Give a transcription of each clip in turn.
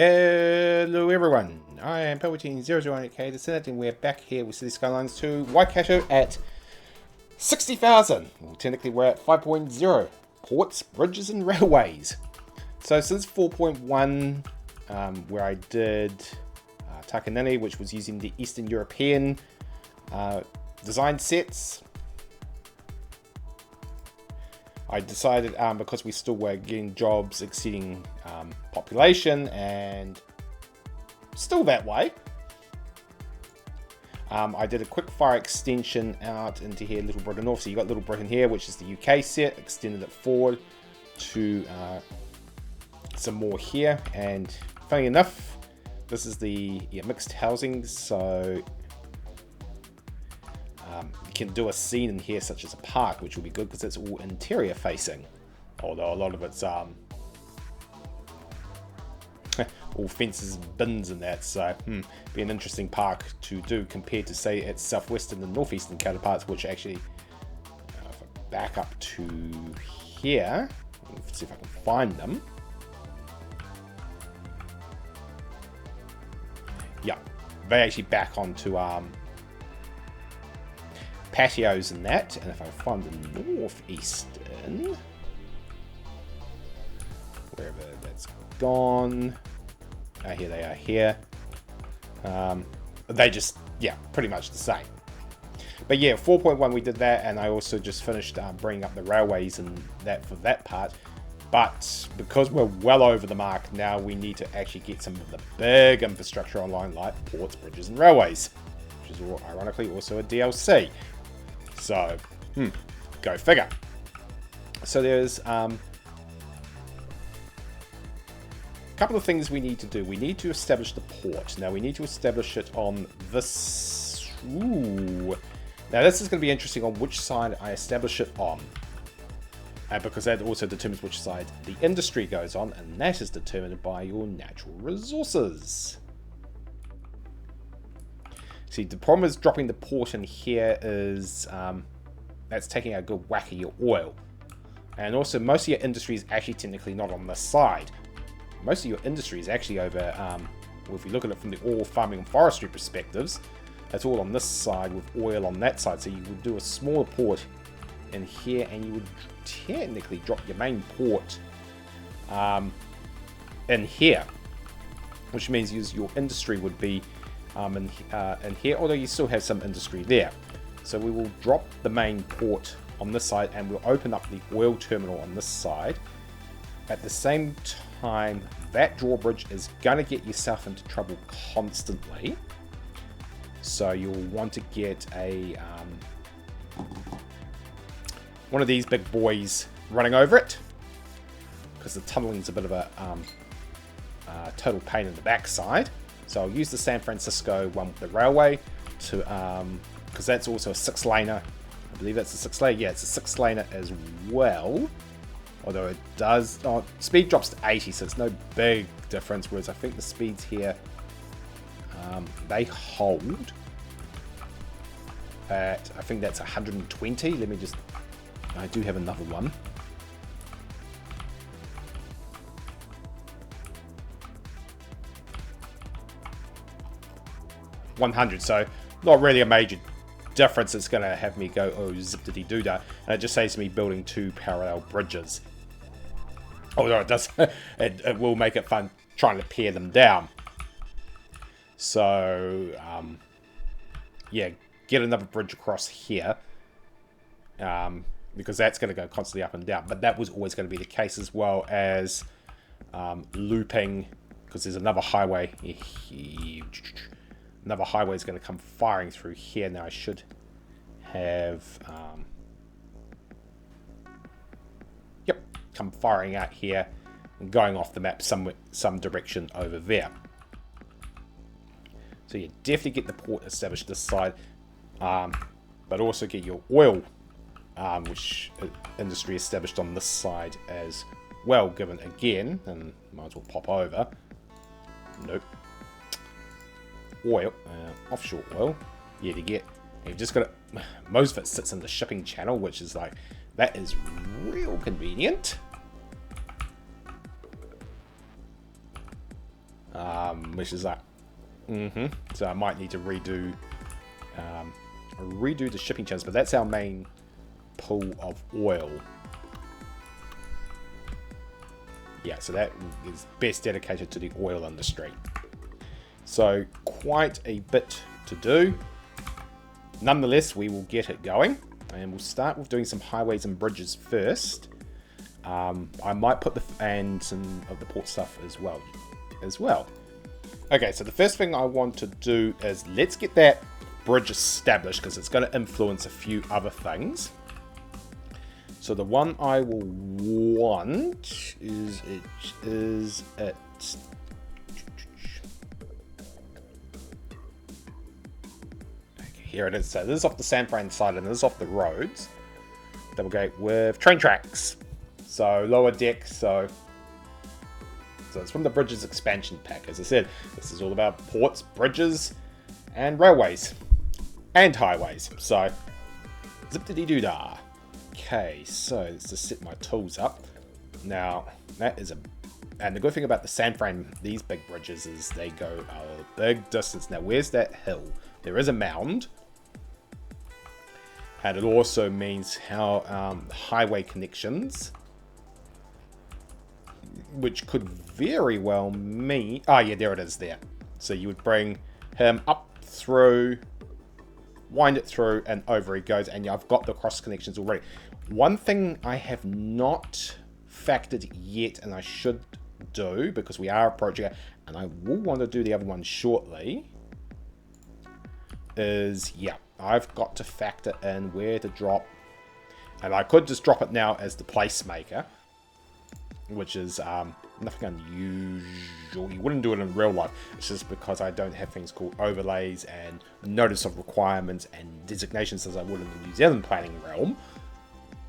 Hello everyone, I am Palpatine008K, the Senate, and we're back here with City Skylines 2 Waikato at 60,000. Well, technically we're at 5.0, ports, bridges and railways. So since 4.1, where I did Takanini, which was using the Eastern European design sets, I decided, because we still were getting jobs exceeding population and still that way, I did a quick fire extension out into here, Little Britain North. So you got Little Britain here, which is the UK set, extended it forward to some more here. And funny enough, this is the mixed housing, so you can do a scene in here such as a park, which will be good because it's all interior facing, although a lot of it's all fences, bins and that, so be an interesting park to do compared to, say, its southwestern and northeastern counterparts, which actually, if I back up to here, let's see if I can find them. Yeah, they actually back onto patios and that, and if I find the northeastern, wherever that's gone, here they are here, they just, pretty much the same. But yeah, 4.1 we did that, and I also just finished bringing up the railways and that for that part. But because we're well over the mark now, we need to actually get some of the big infrastructure online, like ports, bridges and railways, which is ironically also a DLC. So, go figure. So there's a couple of things we need to do. We need to establish the port. Now we need to establish it on this. Ooh. Now this is going to be interesting on which side I establish it on. Because that also determines which side the industry goes on, and that is determined by your natural resources. See, the problem is dropping the port in here is that's taking a good whack of your oil. And also most of your industry is actually technically not on this side. Most of your industry is actually over, well, if you look at it from the oil farming and forestry perspectives, it's all on this side with oil on that side. So you would do a smaller port in here, and you would technically drop your main port in here, which means your industry would be in here, although you still have some industry there. So we will drop the main port on this side, and we'll open up the oil terminal on this side. At the same time, that drawbridge is going to get yourself into trouble constantly. So you'll want to get a one of these big boys running over it, because the tunneling's a bit of a total pain in the backside. So I'll use the San Francisco one with the railway to, because that's also a 6-laner. I believe that's a 6-laner. Yeah, it's a 6-laner as well. Although it does, speed drops to 80, so it's no big difference. Whereas I think the speeds here, they hold at, I think that's 120. Let me just, I do have another one. $100, so not really a major difference. It's going to have me go, oh, zip-diddy-doo-dah, and it just saves me building 2 parallel bridges. Although it does, it will make it fun trying to pair them down. So, yeah, get another bridge across here, because that's going to go constantly up and down. But that was always going to be the case, as well as looping, because there's another highway. Another highway is going to come firing through here. Now I should have, come firing out here and going off the map some direction over there. So you definitely get the port established this side, but also get your oil, which industry established on this side as well. Given again, and might as well pop over. Nope. Oil, offshore oil, yeah, to get, you've just got it, most of it sits in the shipping channel, which is like, that is real convenient. which is like, so I might need to redo the shipping channels, but that's our main pool of oil. Yeah, so that is best dedicated to the oil industry. So quite a bit to do. Nonetheless, we will get it going, and we'll start with doing some highways and bridges first. I might put and some of the port stuff as well. Okay, so the first thing I want to do is let's get that bridge established, because it's going to influence a few other things. So the one I will want is at here it is. So this is off the San Fran side and this is off the roads. Double gate with train tracks. So lower deck, so it's from the Bridges expansion pack. As I said, this is all about ports, bridges, and railways. And highways. So, zip-de-dee-doo-dah. Okay, so let's just set my tools up. Now, that is and the good thing about the San Fran, these big bridges, is they go a big distance. Now, where's that hill? There is a mound. And it also means how highway connections, which could very well mean... Oh, yeah, there it is there. So you would bring him up through, wind it through, and over he goes. And I've got the cross connections already. One thing I have not factored yet, and I should do, because we are approaching it, and I will want to do the other one shortly, is, yeah, I've got to factor in where to drop. And I could just drop it now as the placemaker, which is nothing unusual. You wouldn't do it in real life. It's just because I don't have things called overlays and notice of requirements and designations as I would in the New Zealand planning realm.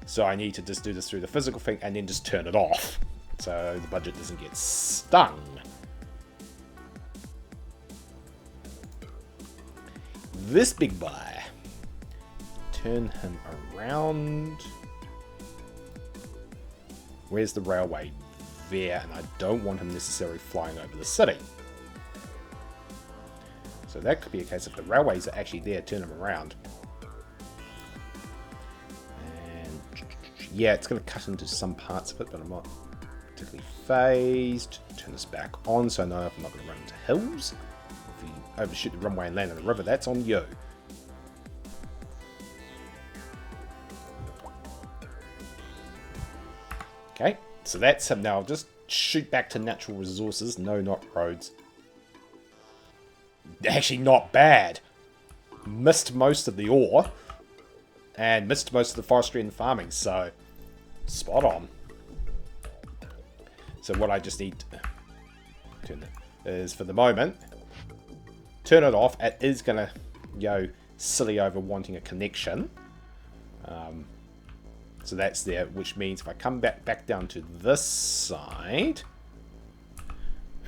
So I need to just do this through the physical thing and then just turn it off, so the budget doesn't get stung. This big boy, turn him around. Where's the railway? There, and I don't want him necessarily flying over the city. So that could be a case if the railways are actually there, turn him around. And yeah, it's going to cut into some parts of it, but I'm not particularly phased. Turn this back on so I know I'm not going to run into hills. If you overshoot the runway and land in the river, that's on you. Okay, so that's him. Now I'll just shoot back to natural resources. No, not roads. Actually, not bad. Missed most of the ore. And missed most of the forestry and farming, so spot on. So what I just need to turn it is, for the moment, turn it off. It is going to go silly over wanting a connection. So that's there, which means if I come back down to this side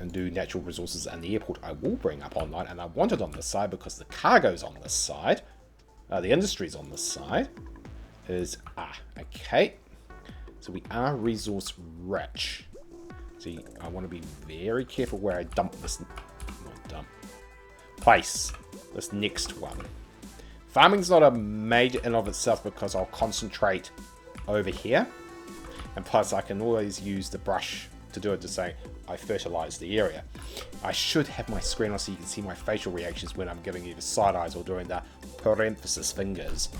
and do natural resources and the airport, I will bring up online. And I want it on this side because the cargo's on this side. The industry's on this side. Okay. So we are resource rich. See, I want to be very careful where I dump this. Not dump. Place this next one. Farming's not a major in of itself because I'll concentrate over here, and plus I can always use the brush to do it, to say I fertilize the area. I should have my screen on so you can see my facial reactions when I'm giving either side eyes or doing the parenthesis fingers.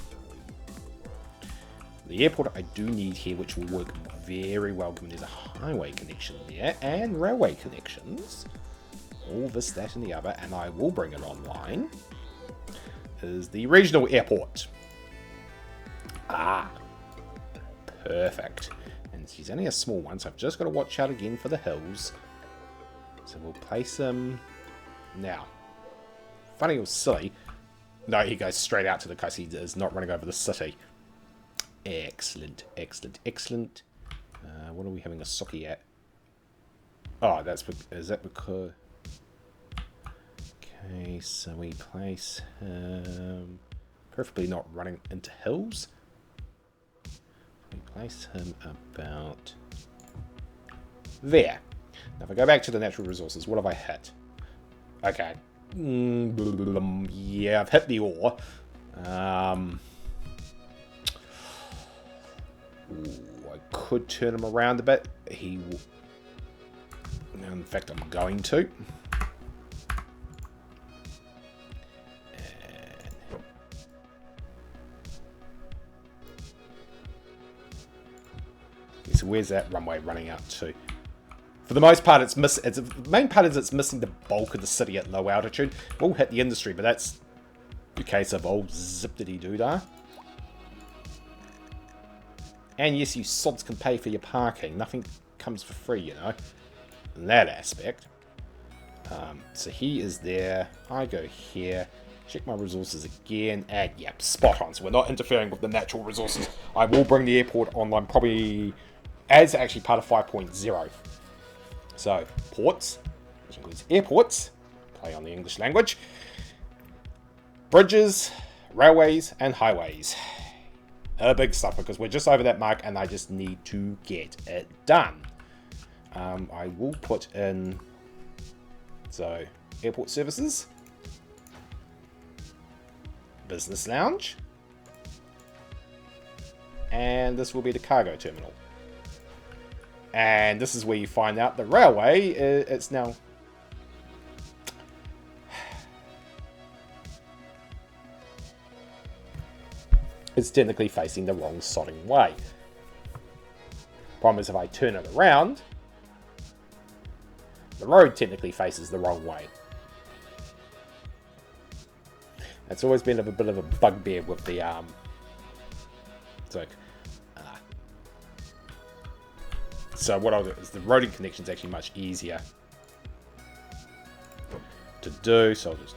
The airport I do need here, which will work very well given there's a highway connection there and railway connections, all this, that and the other, and I will bring it online, is the regional airport. Perfect. And he's only a small one, so I've just got to watch out again for the hills. So we'll place him now. Funny or silly. No, he goes straight out to the coast. He is not running over the city. Excellent, excellent, excellent. What are we having a socky at? Oh, is that because... Okay, so we place him... preferably not running into hills. We place him about there. Now if I go back to the natural resources, what have I hit? Okay. Yeah, I've hit the ore. I could turn him around a bit. He will... In fact, I'm going to. So where's that runway running out to? For the most part, the main part is it's missing the bulk of the city at low altitude. We'll hit the industry, but that's a case of old zip-diddy-doo-dah. And yes, you sods can pay for your parking. Nothing comes for free, you know, in that aspect. So he is there. I go here. Check my resources again. And yep, spot on. So we're not interfering with the natural resources. I will bring the airport online probably as actually part of 5.0. So, ports, which includes airports, play on the English language, bridges, railways, and highways. A big stuff because we're just over that mark and I just need to get it done. I will put in, so, airport services, business lounge, and this will be the cargo terminal. And this is where you find out the railway, it's now... It's technically facing the wrong sodding way. Problem is if I turn it around, the road technically faces the wrong way. That's always been a bit of a bugbear with the... It's like... So what I'll do is the roading connection is actually much easier to do. So I'll just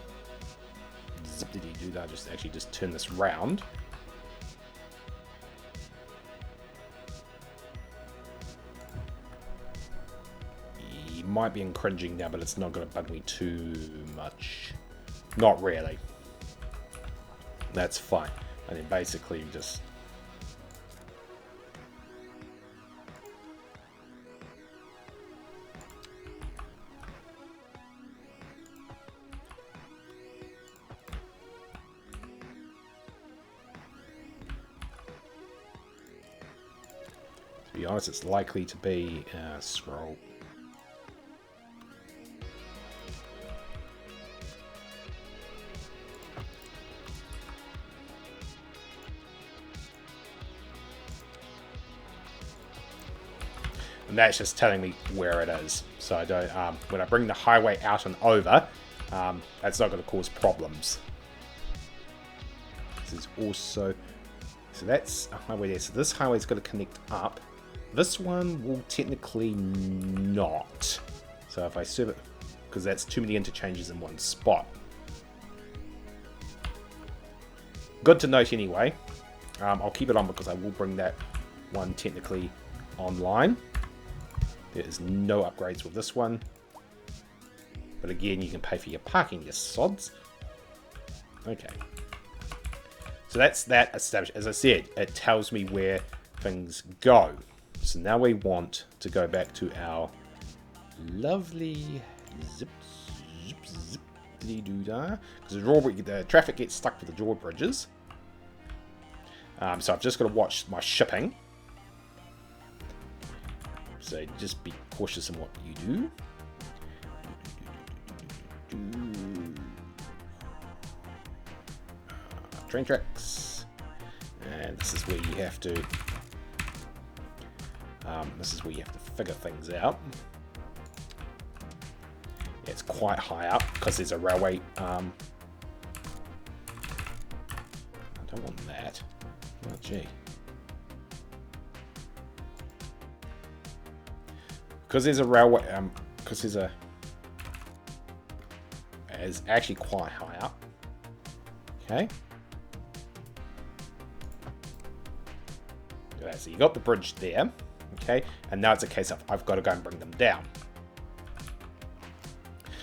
zip-diddy-do that. Just turn this round. You might be encroaching now, but it's not going to bug me too much. Not really. That's fine. And then basically just... To be honest, it's likely to be scroll. And that's just telling me where it is. So I don't, when I bring the highway out and over, that's not going to cause problems. This is also, so that's a highway there. So this highway's got to connect up. This one will technically not. So if I serve it, because that's too many interchanges in one spot. Good to note anyway. I'll keep it on because I will bring that one technically online. There is no upgrades with this one. But again, you can pay for your parking, you sods. Okay. So that's that established. As I said, it tells me where things go. So now we want to go back to our lovely zip-dee-doo-dah. Because the traffic gets stuck with the drawbridges. So I've just got to watch my shipping. So just be cautious in what you do. Train tracks. And this is where you have to... figure things out. Yeah, it's quite high up because there's a railway. I don't want that. Oh, gee. Because there's a railway. Because there's a. It's actually quite high up. Okay. So you got the bridge there. Okay, and now it's a case of I've got to go and bring them down.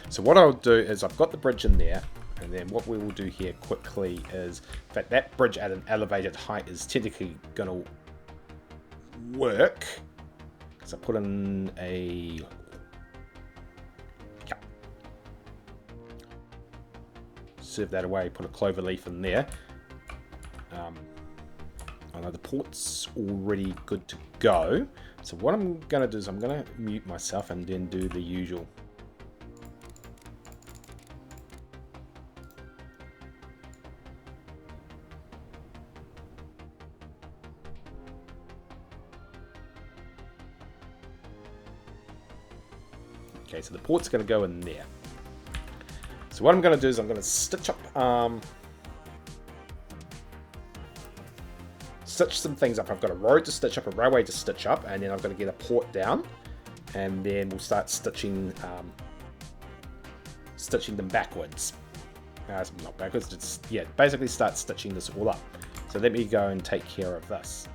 So what I'll do is I've got the bridge in there, and then what we will do here quickly is, in fact, that bridge at an elevated height is technically going to work. So I put in a serve that away, put a clover leaf in there. I know the port's already good to go. So what I'm going to do is I'm going to mute myself and then do the usual. Okay, so the port's going to go in there. So what I'm going to do is I'm going to stitch up, stitch some things up. I've got a road to stitch up, a railway to stitch up, and then I've got to get a port down, and then we'll start stitching, stitching them backwards. Not backwards, just, yeah, basically start stitching this all up. So let me go and take care of this.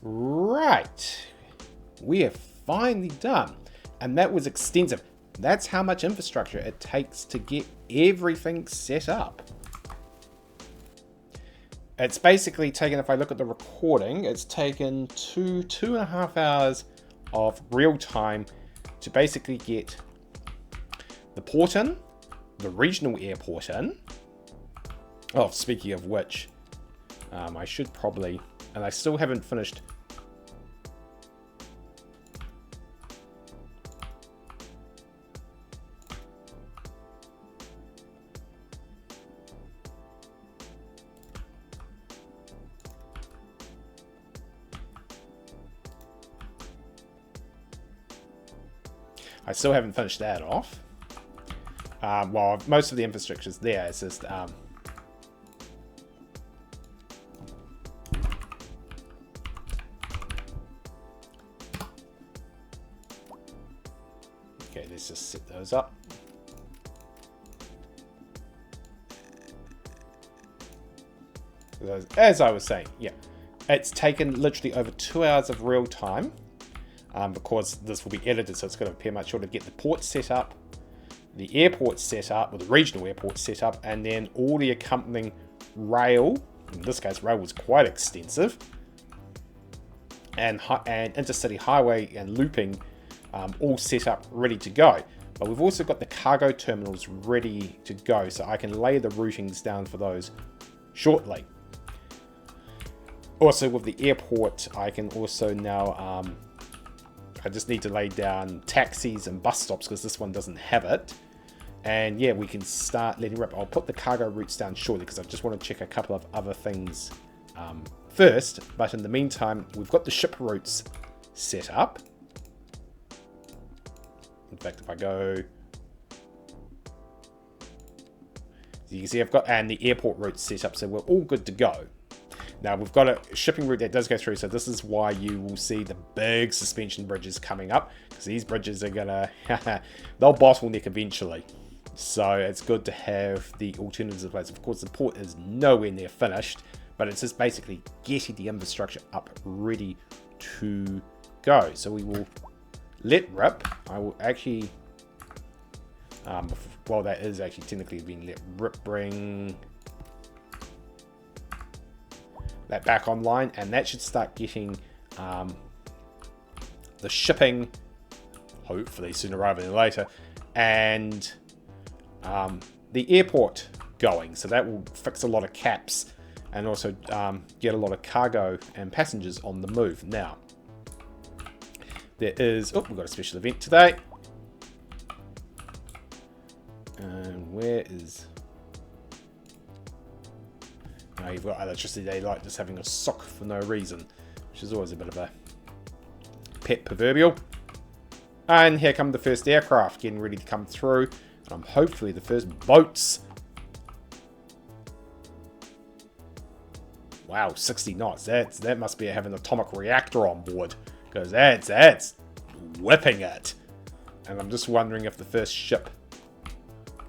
Right, we are finally done, and that was extensive. That's how much infrastructure it takes to get everything set up. It's basically taken, if I look at the recording, it's taken two and a half hours of real time to basically get the port in, the regional airport in. Oh, speaking of which, I should probably, and I still haven't finished. I still haven't finished that off. Well, most of the infrastructure's there. It's just okay, let's just set those up. As I was saying, yeah, it's taken literally over 2 hours of real time. Because this will be edited, so it's going to appear much shorter to get the port set up, the airport set up, or the regional airport set up, and then all the accompanying rail. In this case, rail was quite extensive, and intercity highway and looping all set up, ready to go. But we've also got the cargo terminals ready to go, so I can lay the routings down for those shortly. Also, with the airport, I can also now I just need to lay down taxis and bus stops because this one doesn't have it. And yeah, we can start letting rip. I'll put the cargo routes down shortly because I just want to check a couple of other things first. But in the meantime, we've got the ship routes set up. In fact, if I go, you can see I've got, and the airport routes set up, so we're all good to go. Now, we've got a shipping route that does go through, so this is why you will see the big suspension bridges coming up, because these bridges are gonna, they'll bottleneck eventually. So it's good to have the alternatives in place. Of course, the port is nowhere near finished, but it's just basically getting the infrastructure up ready to go. So we will let rip. I will actually, well, that is actually technically being let rip, bring that back online, and that should start getting the shipping, hopefully sooner rather than later, and the airport going. So that will fix a lot of caps and also get a lot of cargo and passengers on the move. Now, there is, oh, we've got a special event today. And where is... Now you've got electricity daylight just having a sock for no reason, which is always a bit of a pet proverbial. And here come the first aircraft getting ready to come through. And hopefully the first boats. Wow, 60 knots. That must be having an atomic reactor on board, because that's whipping it. And I'm just wondering if the first ship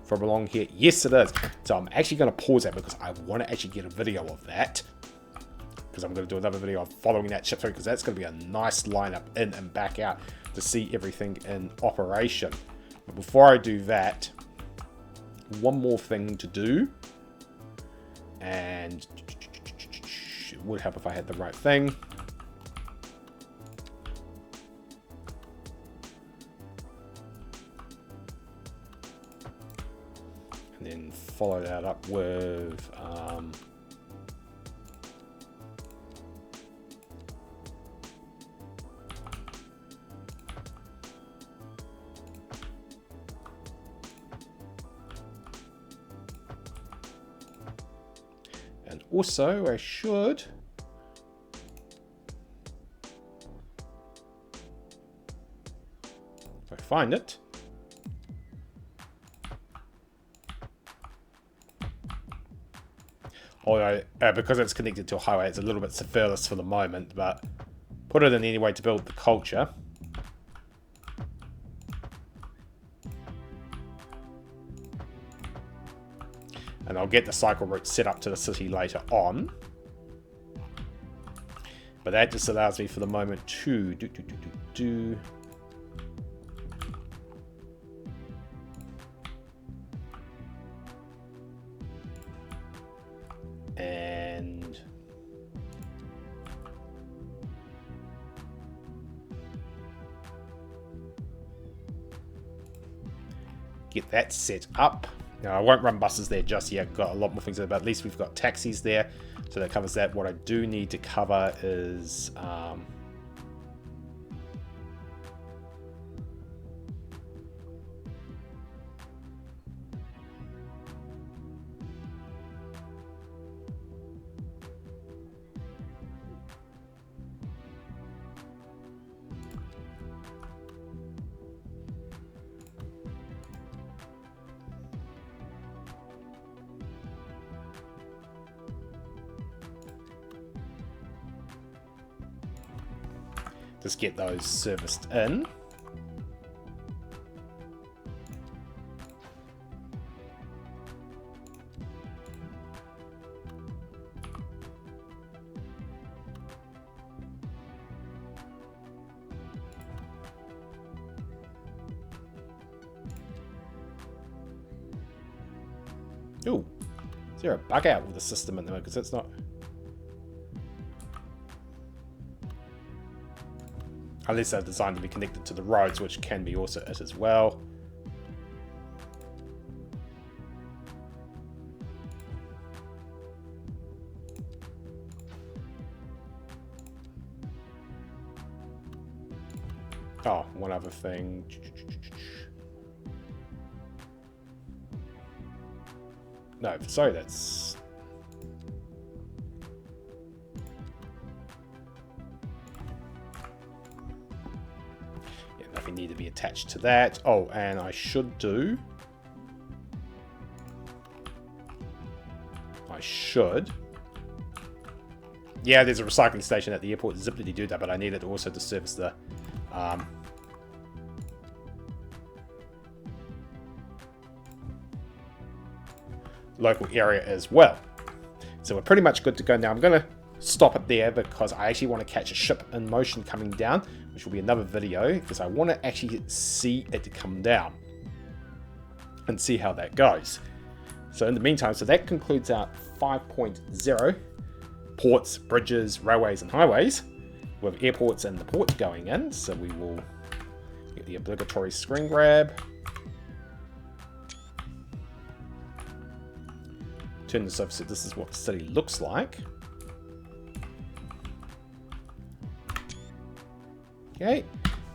from along here, yes it is. So I'm actually going to pause that because I want to actually get a video of that, because I'm going to do another video of following that ship through, because that's going to be a nice lineup in and back out to see everything in operation. But before I do that, one more thing to do, and it would help if I had the right thing. And then follow that up with and also I should if I find it. Although, because it's connected to a highway, it's a little bit furthest for the moment, but put it in anyway to build the culture. And I'll get the cycle route set up to the city later on. But that just allows me for the moment to do. And get that set up. Now, I won't run buses there just yet. Got a lot more things there, but at least we've got taxis there. So that covers that. What I do need to cover is... just get those serviced in. Ooh, is there a bug out with the system at the moment? Because it's not... Unless they're designed to be connected to the roads, which can be also it as well. Oh, one other thing. No, sorry, that's... Yeah, nothing need to be attached to that. Oh, and I should do... Yeah, there's a recycling station at the airport. Zippity do that, but I need it also to service the... local area as well. So we're pretty much good to go now. I'm going to stop it there because I actually want to catch a ship in motion coming down, which will be another video because I want to actually see it come down and see how that goes. So in the meantime, so that concludes our 5.0 ports, bridges, railways and highways with airports and the port going in. So we will get the obligatory screen grab. Turn this over so this is what the city looks like. Okay,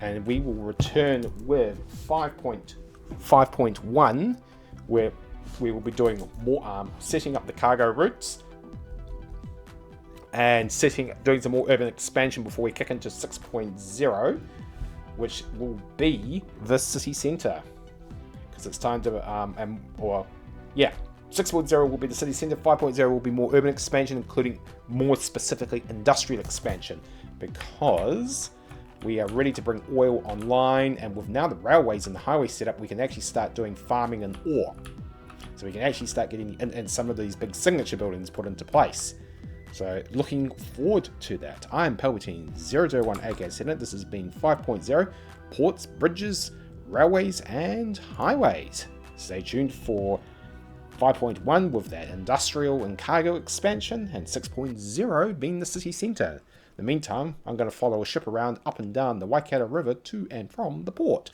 and we will return with 5.1 where we will be doing more setting up the cargo routes and doing some more urban expansion before we kick into 6.0, which will be the city centre, because it's time to 6.0 will be the city centre, 5.0 will be more urban expansion, including more specifically industrial expansion, because we are ready to bring oil online, and with now the railways and the highway set up, we can actually start doing farming and ore. So we can actually start getting and some of these big signature buildings put into place. So looking forward to that. I am Palpatine001 aka Senate. This has been 5.0 ports, bridges, railways and highways. Stay tuned for 5.1 with that industrial and cargo expansion, and 6.0 being the city centre. In the meantime, I'm going to follow a ship around up and down the Waikato River to and from the port.